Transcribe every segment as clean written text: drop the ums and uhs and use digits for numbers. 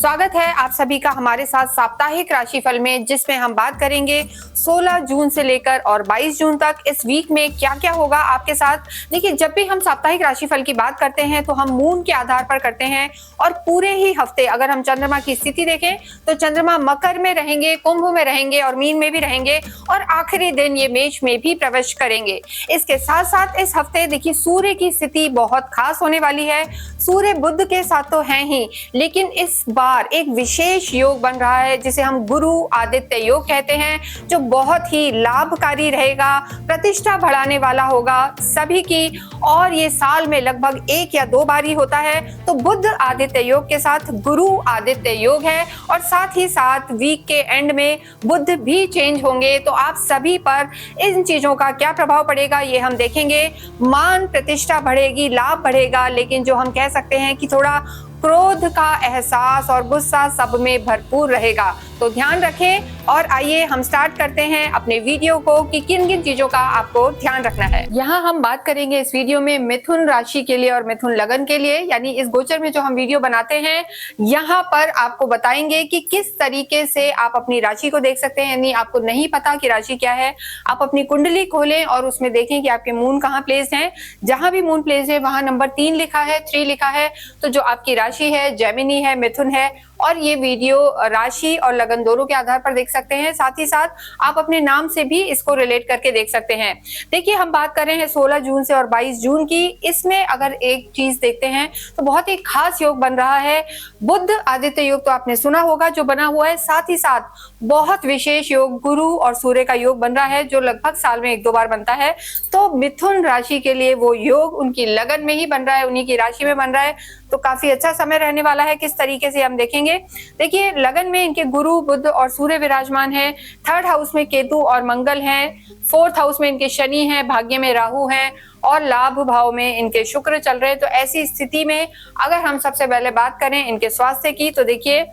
स्वागत है आप सभी का हमारे साथ साप्ताहिक राशिफल में, जिसमें हम बात करेंगे 16 जून से लेकर और 22 जून तक इस वीक में क्या क्या होगा आपके साथ। देखिए, जब भी हम साप्ताहिक राशिफल की बात करते हैं तो हम मून के आधार पर करते हैं और पूरे ही हफ्ते अगर हम चंद्रमा की स्थिति देखें तो चंद्रमा मकर में रहेंगे, कुंभ में रहेंगे और मीन में भी रहेंगे और आखिरी दिन ये मेष में भी प्रवेश करेंगे। इसके साथ साथ इस हफ्ते देखिए सूर्य की स्थिति बहुत खास होने वाली है। सूर्य बुध के साथ तो है ही, लेकिन इस बार एक विशेष योग बन रहा है जिसे हम गुरु आदित्य योग कहते हैं, जो बहुत ही लाभकारी रहेगा, प्रतिष्ठा बढ़ाने वाला होगा सभी की। और ये साल में लगभग 1 या 2 बार ही होता है। तो बुध आदित्य योग के साथ गुरु आदित्य योग है और साथ ही साथ वीक के एंड में बुध भी चेंज होंगे। तो आप सभी पर इन चीजों का क्या प्रभाव पड़ेगा ये हम देखेंगे। मान प्रतिष्ठा बढ़ेगी, लाभ बढ़ेगा, लेकिन जो हम कह सकते हैं कि थोड़ा क्रोध का एहसास और गुस्सा सब में भरपूर रहेगा। तो ध्यान रखें और आइए हम स्टार्ट करते हैं अपने वीडियो को कि किन किन चीजों का आपको ध्यान रखना है। यहाँ हम बात करेंगे इस वीडियो में मिथुन राशि के लिए और मिथुन लगन के लिए, यानी इस गोचर में जो हम वीडियो बनाते हैं यहाँ पर आपको बताएंगे कि किस तरीके से आप अपनी राशि को देख सकते हैं। यानी आपको नहीं पता कि राशि क्या है, आप अपनी कुंडली खोलें और उसमें देखें कि आपके मून कहाँ प्लेस है। जहां भी मून प्लेस है वहां नंबर 3 लिखा है, 3 लिखा है, तो जो आपकी राशि है जेमिनी है, मिथुन है। और ये वीडियो राशि और लगन दोनों के आधार पर देख सकते हैं। साथ ही साथ आप अपने नाम से भी इसको रिलेट करके देख सकते हैं। देखिए, हम बात कर रहे हैं 16 जून से और 22 जून की। इसमें अगर एक चीज देखते हैं तो बहुत ही खास योग बन रहा है। बुध आदित्य योग तो आपने सुना होगा जो बना हुआ है, साथ ही साथ बहुत विशेष योग गुरु और सूर्य का योग बन रहा है जो लगभग साल में 1-2 बार बनता है। तो मिथुन राशि के लिए वो योग उनकी लगन में ही बन रहा है, उन्हीं की राशि में बन रहा है। तो काफी अच्छा समय रहने वाला है। किस तरीके से हम देखेंगे, देखिए लगन में इनके गुरु बुध और सूर्य विराजमान है। 3rd हाउस में केतु और मंगल हैं। 4th हाउस में इनके शनि हैं, भाग्य में राहु हैं और लाभ भाव में इनके शुक्र चल रहे हैं। तो ऐसी स्थिति में अगर हम सबसे पहले बात करें इनके स्वास्थ्य की, तो देखिए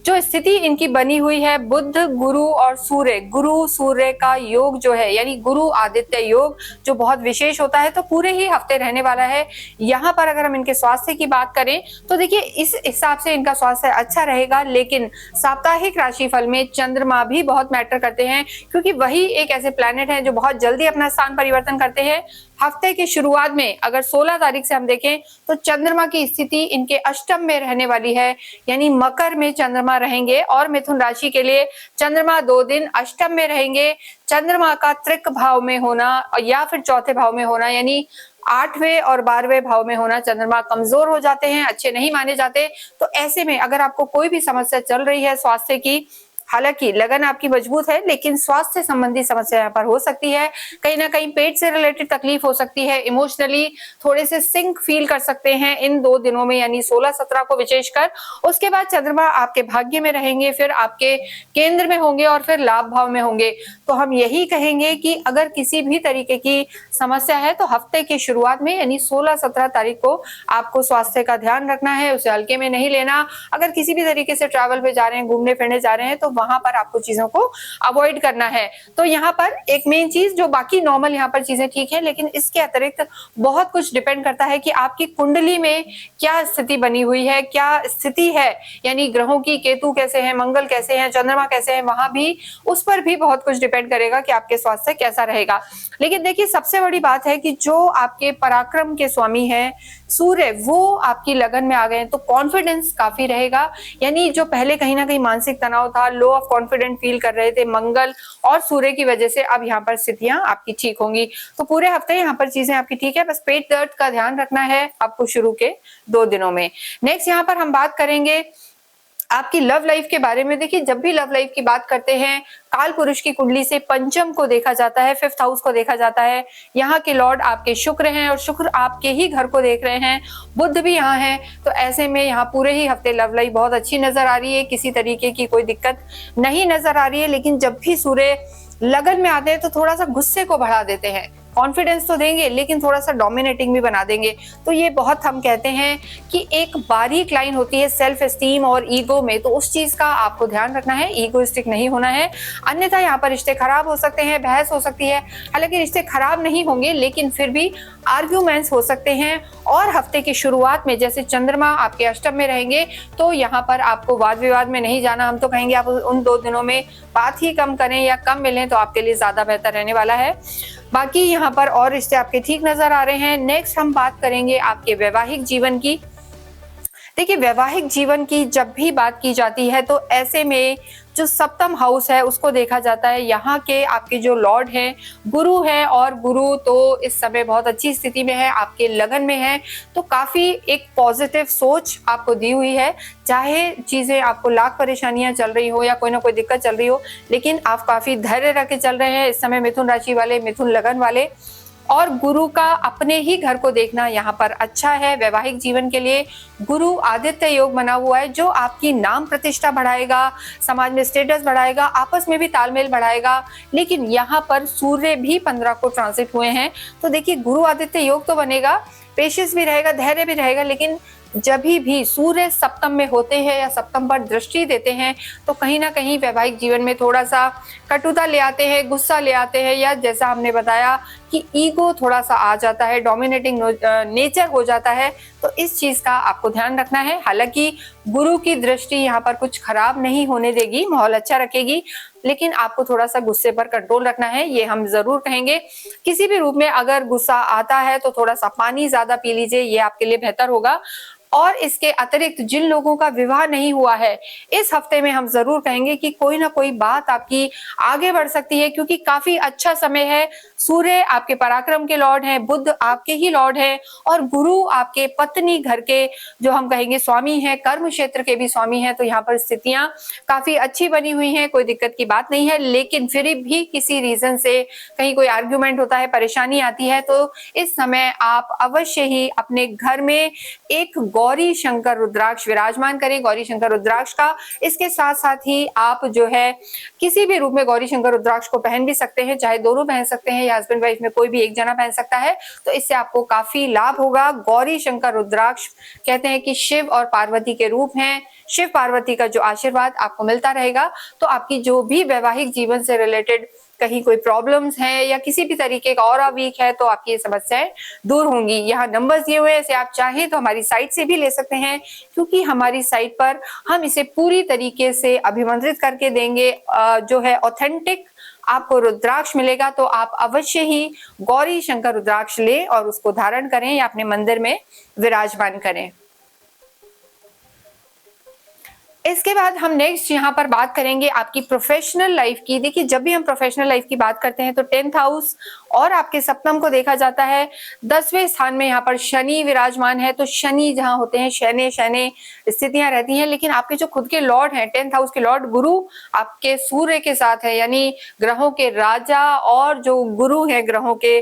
जो स्थिति इनकी बनी हुई है, बुध गुरु और सूर्य, गुरु सूर्य का योग जो है यानी गुरु आदित्य योग जो बहुत विशेष होता है, तो पूरे ही हफ्ते रहने वाला है। यहाँ पर अगर हम इनके स्वास्थ्य की बात करें तो देखिए इस हिसाब से इनका स्वास्थ्य अच्छा रहेगा। लेकिन साप्ताहिक राशिफल में चंद्रमा भी बहुत मैटर करते हैं, क्योंकि वही एक ऐसे प्लैनेट हैं जो बहुत जल्दी अपना स्थान परिवर्तन करते हैं। हफ्ते की शुरुआत में अगर 16 तारीख से हम देखें तो चंद्रमा की स्थिति इनके अष्टम में रहने वाली है, यानी मकर में चंद्रमा रहेंगे और मिथुन राशि के लिए चंद्रमा 2 दिन अष्टम में रहेंगे। चंद्रमा का त्रिक भाव में होना या फिर चौथे भाव में होना, यानी 8वें और 12वें भाव में होना, चंद्रमा कमजोर हो जाते हैं, अच्छे नहीं माने जाते। तो ऐसे में अगर आपको कोई भी समस्या चल रही है स्वास्थ्य की, हालांकि लगन आपकी मजबूत है लेकिन स्वास्थ्य संबंधी समस्या यहाँ पर हो सकती है। कहीं ना कहीं पेट से रिलेटेड तकलीफ हो सकती है, इमोशनली थोड़े से सिंक फील कर सकते हैं इन 2 दिनों में, यानी 16-17 को विशेषकर। उसके बाद चंद्रमा आपके भाग्य में रहेंगे, फिर आपके केंद्र में होंगे और फिर लाभ भाव में होंगे। तो हम यही कहेंगे कि अगर किसी भी तरीके की समस्या है तो हफ्ते की शुरुआत में यानी 16-17 तारीख को आपको स्वास्थ्य का ध्यान रखना है, उसे हल्के में नहीं लेना। अगर किसी भी तरीके से ट्रैवल पे जा रहे हैं, घूमने फिरने जा रहे हैं, तो वहां पर आपको चीजों को अवॉइड करना है। तो यहाँ पर एक मेन चीज, जो बाकी नॉर्मल यहाँ पर चीजें ठीक है, लेकिन इसके अतिरिक्त बहुत कुछ डिपेंड करता है कि आपकी कुंडली में क्या स्थिति बनी हुई है, क्या स्थिति है, यानी ग्रहों की, केतु कैसे हैं, मंगल कैसे हैं, चंद्रमा कैसे हैं, वहां भी उस पर भी बहुत कुछ डिपेंड करेगा कि आपके स्वास्थ्य कैसा रहेगा। लेकिन देखिए सबसे बड़ी बात है कि जो आपके पराक्रम के स्वामी हैं सूर्य, वो आपकी लगन में आ गए हैं, तो कॉन्फिडेंस काफी रहेगा। यानी जो पहले कहीं ना कहीं मानसिक तनाव था, लो ऑफ कॉन्फिडेंट फील कर रहे थे, मंगल और सूर्य की वजह से अब यहाँ पर स्थितियां आपकी ठीक होंगी। तो पूरे हफ्ते यहाँ पर चीजें आपकी ठीक है, बस पेट दर्द का ध्यान रखना है आपको शुरू के 2 दिनों में। नेक्स्ट यहाँ पर हम बात करेंगे आपकी लव लाइफ के बारे में। देखिए जब भी लव लाइफ की बात करते हैं, काल पुरुष की कुंडली से पंचम को देखा जाता है, 5th हाउस को देखा जाता है। यहाँ के लॉर्ड आपके शुक्र हैं और शुक्र आपके ही घर को देख रहे हैं, बुध भी यहाँ है। तो ऐसे में यहाँ पूरे ही हफ्ते लव लाइफ बहुत अच्छी नजर आ रही है, किसी तरीके की कोई दिक्कत नहीं नजर आ रही है। लेकिन जब भी सूर्य लगन में आते हैं तो थोड़ा सा गुस्से को बढ़ा देते हैं, कॉन्फिडेंस तो देंगे लेकिन थोड़ा सा डोमिनेटिंग भी बना देंगे। तो ये बहुत हम कहते हैं कि एक बारीक लाइन होती है सेल्फ एस्टीम और ईगो में, तो उस चीज का आपको ध्यान रखना है, ईगोइस्टिक नहीं होना है, अन्यथा यहाँ पर रिश्ते खराब हो सकते हैं, बहस हो सकती है। हालांकि रिश्ते खराब नहीं होंगे लेकिन फिर भी आर्ग्यूमेंट्स हो सकते हैं। और हफ्ते की शुरुआत में जैसे चंद्रमा आपके अष्टम में रहेंगे तो यहाँ पर आपको वाद विवाद में नहीं जाना। हम तो कहेंगे आप उन 2 दिनों में बात ही कम करें या कम मिलें तो आपके लिए ज्यादा बेहतर रहने वाला है। बाकी यहाँ पर और रिश्ते आपके ठीक नजर आ रहे हैं। नेक्स्ट हम बात करेंगे आपके वैवाहिक जीवन की। देखिए, वैवाहिक जीवन की जब भी बात की जाती है तो ऐसे में जो सप्तम हाउस है उसको देखा जाता है। यहाँ के आपके जो लॉर्ड हैं गुरु हैं, और गुरु तो इस समय बहुत अच्छी स्थिति में है, आपके लगन में है, तो काफी एक पॉजिटिव सोच आपको दी हुई है। चाहे चीजें आपको लाख परेशानियां चल रही हो या कोई ना कोई दिक्कत चल रही हो, लेकिन आप काफी धैर्य रख के चल रहे हैं इस समय मिथुन राशि वाले, मिथुन लगन वाले। और गुरु का अपने ही घर को देखना यहाँ पर अच्छा है। वैवाहिक जीवन के लिए गुरु आदित्य योग बना हुआ है जो आपकी नाम प्रतिष्ठा बढ़ाएगा, समाज में स्टेटस बढ़ाएगा, आपस में भी तालमेल बढ़ाएगा। लेकिन यहाँ पर सूर्य भी 15 को ट्रांसिट हुए हैं, तो देखिए गुरु आदित्य योग तो बनेगा, पेशेंस भी रहेगा, धैर्य भी रहेगा, लेकिन जब भी सूर्य सप्तम में होते हैं या सप्तम पर दृष्टि देते हैं तो कहीं ना कहीं वैवाहिक जीवन में थोड़ा सा कटुता ले आते हैं, गुस्सा ले आते हैं, या जैसा हमने बताया कि ईगो थोड़ा सा आ जाता है, डोमिनेटिंग नेचर हो जाता है। तो इस चीज का आपको ध्यान रखना है। हालांकि गुरु की दृष्टि यहाँ पर कुछ खराब नहीं होने देगी, माहौल अच्छा रखेगी, लेकिन आपको थोड़ा सा गुस्से पर कंट्रोल रखना है, ये हम जरूर कहेंगे। किसी भी रूप में अगर गुस्सा आता है तो थोड़ा सा पानी ज्यादा पी लीजिए, ये आपके लिए बेहतर होगा। और इसके अतिरिक्त जिन लोगों का विवाह नहीं हुआ है इस हफ्ते में हम जरूर कहेंगे कि कोई ना कोई बात आपकी आगे बढ़ सकती है, क्योंकि काफी अच्छा समय है। सूर्य आपके पराक्रम के लॉर्ड हैं, बुध आपके ही लॉर्ड हैं, और गुरु आपके पत्नी घर के जो हम कहेंगे स्वामी हैं, कर्म क्षेत्र के भी स्वामी हैं। तो यहाँ पर स्थितियां काफी अच्छी बनी हुई हैं, कोई दिक्कत की बात नहीं है। लेकिन फिर भी किसी रीजन से कहीं कोई आर्ग्यूमेंट होता है, परेशानी आती है, तो इस समय आप अवश्य ही अपने घर में एक गौरी शंकर रुद्राक्ष विराजमान करें, गौरी शंकर रुद्राक्ष का। इसके साथ साथ ही आप जो है किसी भी रूप में गौरी शंकर रुद्राक्ष को पहन भी सकते हैं, चाहे दोनों पहन सकते हैं या हस्बैंड वाइफ में कोई भी एक जना पहन सकता है, तो इससे आपको काफी लाभ होगा। गौरी शंकर रुद्राक्ष कहते हैं कि शिव और पार्वती के रूप हैं, शिव पार्वती का जो आशीर्वाद आपको मिलता रहेगा, तो आपकी जो भी वैवाहिक जीवन से रिलेटेड कहीं कोई प्रॉब्लम्स है या किसी भी तरीके का ऑरा वीक है तो आपकी ये समस्याएं दूर होंगी। यहाँ नंबर्स दिए हुए हैं, इसे आप चाहें तो हमारी साइट से भी ले सकते हैं, क्योंकि हमारी साइट पर हम इसे पूरी तरीके से अभिमंत्रित करके देंगे। जो है ऑथेंटिक आपको रुद्राक्ष मिलेगा, तो आप अवश्य ही गौरी शंकर रुद्राक्ष लें और उसको धारण करें या अपने मंदिर में विराजमान करें। इसके बाद हम नेक्स्ट यहाँ पर बात करेंगे आपकी प्रोफेशनल लाइफ की। देखिए, जब भी हम प्रोफेशनल लाइफ की बात करते हैं तो 10th हाउस और आपके सप्तम को देखा जाता है। 10वें स्थान में यहाँ पर शनि विराजमान है, तो शनि जहाँ होते हैं शनि शनि स्थितियां रहती हैं। लेकिन आपके जो खुद के लॉर्ड हैं 10th हाउस के लॉर्ड गुरु आपके सूर्य के साथ है, यानी ग्रहों के राजा और जो गुरु हैं ग्रहों के,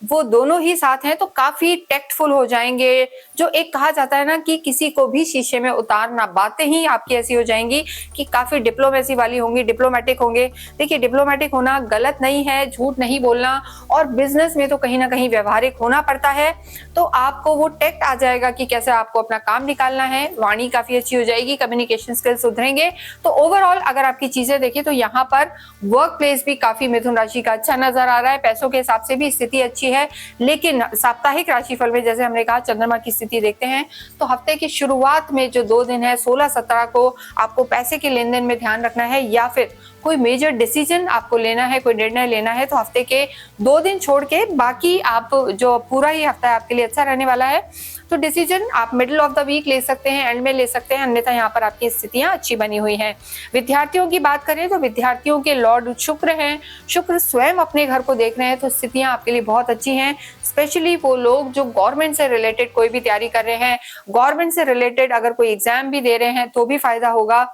वो दोनों ही साथ हैं, तो काफी टेक्टफुल हो जाएंगे। जो एक कहा जाता है ना कि किसी को भी शीशे में उतारना, बातें ही आपकी ऐसी हो जाएंगी कि काफी डिप्लोमेसी वाली होंगी, डिप्लोमेटिक होंगे। देखिए, डिप्लोमेटिक होना गलत नहीं है, झूठ नहीं बोलना, और बिजनेस में तो कहीं ना कहीं व्यवहारिक होना पड़ता है। तो आपको वो टेक्ट आ जाएगा कि कैसे आपको अपना काम निकालना है, वाणी काफी अच्छी हो जाएगी, कम्युनिकेशन स्किल्स सुधरेंगे। तो ओवरऑल अगर आपकी चीजें देखें तो यहाँ पर वर्क प्लेस भी काफी मिथुन राशि का अच्छा नजर आ रहा है, पैसों के हिसाब से भी स्थिति अच्छी है। लेकिन साप्ताहिक राशिफल में जैसे हमने कहा चंद्रमा की स्थिति देखते हैं, तो हफ्ते की शुरुआत में जो 2 दिन है 16-17 को आपको पैसे के लेन देन में ध्यान रखना है, या फिर कोई मेजर डिसीजन आपको लेना है, कोई निर्णय लेना है, तो हफ्ते के 2 दिन छोड़ के बाकी आप जो पूरा ही हफ्ता है आपके लिए अच्छा रहने वाला है। तो डिसीजन आप मिडिल ऑफ द वीक ले सकते हैं, एंड में ले सकते हैं, अन्यथा यहाँ पर आपकी स्थितियां अच्छी बनी हुई हैं। विद्यार्थियों की बात करें तो विद्यार्थियों के लॉर्ड शुक्र हैं, शुक्र स्वयं अपने घर को देख रहे हैं, तो स्थितियां आपके लिए बहुत अच्छी हैं। स्पेशली वो लोग जो गवर्नमेंट से रिलेटेड कोई भी तैयारी कर रहे हैं, गवर्नमेंट से रिलेटेड अगर कोई एग्जाम भी दे रहे हैं तो भी फायदा होगा,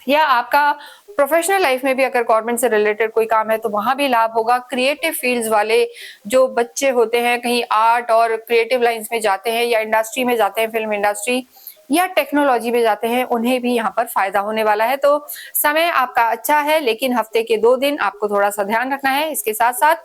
या आपका प्रोफेशनल लाइफ में भी अगर गवर्नमेंट से रिलेटेड कोई काम है तो वहां भी लाभ होगा। क्रिएटिव फील्ड्स वाले जो बच्चे होते हैं, कहीं आर्ट और क्रिएटिव लाइंस में जाते हैं या इंडस्ट्री में जाते हैं, फिल्म इंडस्ट्री या टेक्नोलॉजी में जाते हैं, उन्हें भी यहाँ पर फायदा होने वाला है। तो समय आपका अच्छा है, लेकिन हफ्ते के 2 दिन आपको थोड़ा सा ध्यान रखना है। इसके साथ साथ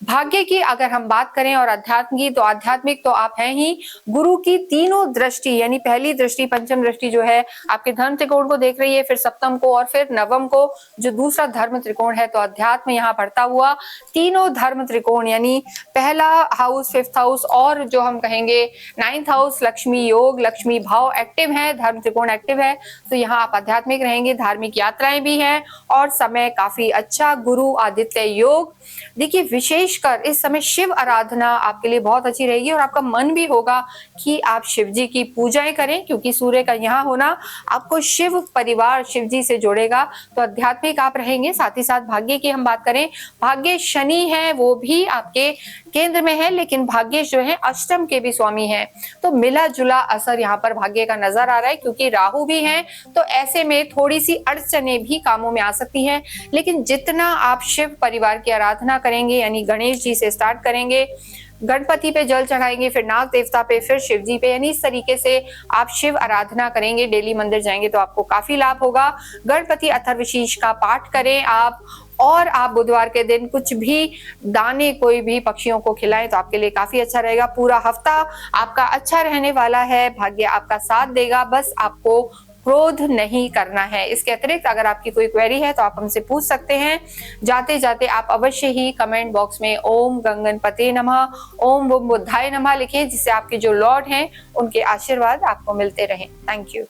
भाग्य की अगर हम बात करें और अध्यात्म की, तो आध्यात्मिक तो आप हैं ही। गुरु की तीनों दृष्टि यानी पहली दृष्टि, पंचम दृष्टि जो है आपके धर्म त्रिकोण को देख रही है, फिर सप्तम को और फिर नवम को, जो दूसरा धर्म त्रिकोण है। तो अध्यात्म यहाँ बढ़ता हुआ तीनों धर्म त्रिकोण यानी पहला हाउस, फिफ्थ हाउस और जो हम कहेंगे नाइन्थ हाउस, लक्ष्मी योग, लक्ष्मी भाव एक्टिव है, धर्म त्रिकोण एक्टिव है। तो यहाँ आप आध्यात्मिक रहेंगे, धार्मिक यात्राएं भी हैं और समय काफी अच्छा। गुरु आदित्य योग, देखिए विशेषकर इस समय शिव आराधना आपके लिए बहुत अच्छी रहेगी और आपका मन भी होगा कि आप शिव जी की पूजाएं करें, क्योंकि सूर्य का यहाँ होना आपको शिव परिवार, शिव जी से जोड़ेगा। तो आध्यात्मिक आप रहेंगे। साथ ही साथ भाग्य की हम बात करें, भाग्य शनि है वो भी आपके केंद्र में है, लेकिन भाग्य जो है अष्टम के भी स्वामी है। तो मिला जुला असर यहाँ पर भाग्य का नजर आ रहा है, क्योंकि राहु भी है। तो ऐसे में थोड़ी सी अड़चने भी कामों में आ सकती हैं, लेकिन जितना आप शिव परिवार की आराधना करेंगे यानी गणेश जी से स्टार्ट करेंगे, गणपति पे जल चढ़ाएंगे, फिर नाग देवता पे, फिर शिव जी पे, यानी इस तरीके से आप शिव आराधना करेंगे, डेली मंदिर जाएंगे तो आपको काफी लाभ होगा। गणपति अथर्वशीष का पाठ करें आप, और आप बुधवार के दिन कुछ भी दाने कोई भी पक्षियों को खिलाएं तो आपके लिए काफी अच्छा रहेगा। पूरा हफ्ता आपका अच्छा रहने वाला है, भाग्य आपका साथ देगा, बस आपको क्रोध नहीं करना है। इसके अतिरिक्त अगर आपकी कोई क्वेरी है तो आप हमसे पूछ सकते हैं। जाते जाते आप अवश्य ही कमेंट बॉक्स में ओम गंगनपते नमः, ओम बुद्धाय नमः लिखें, जिससे आपके जो लॉर्ड हैं उनके आशीर्वाद आपको मिलते रहें। Thank you.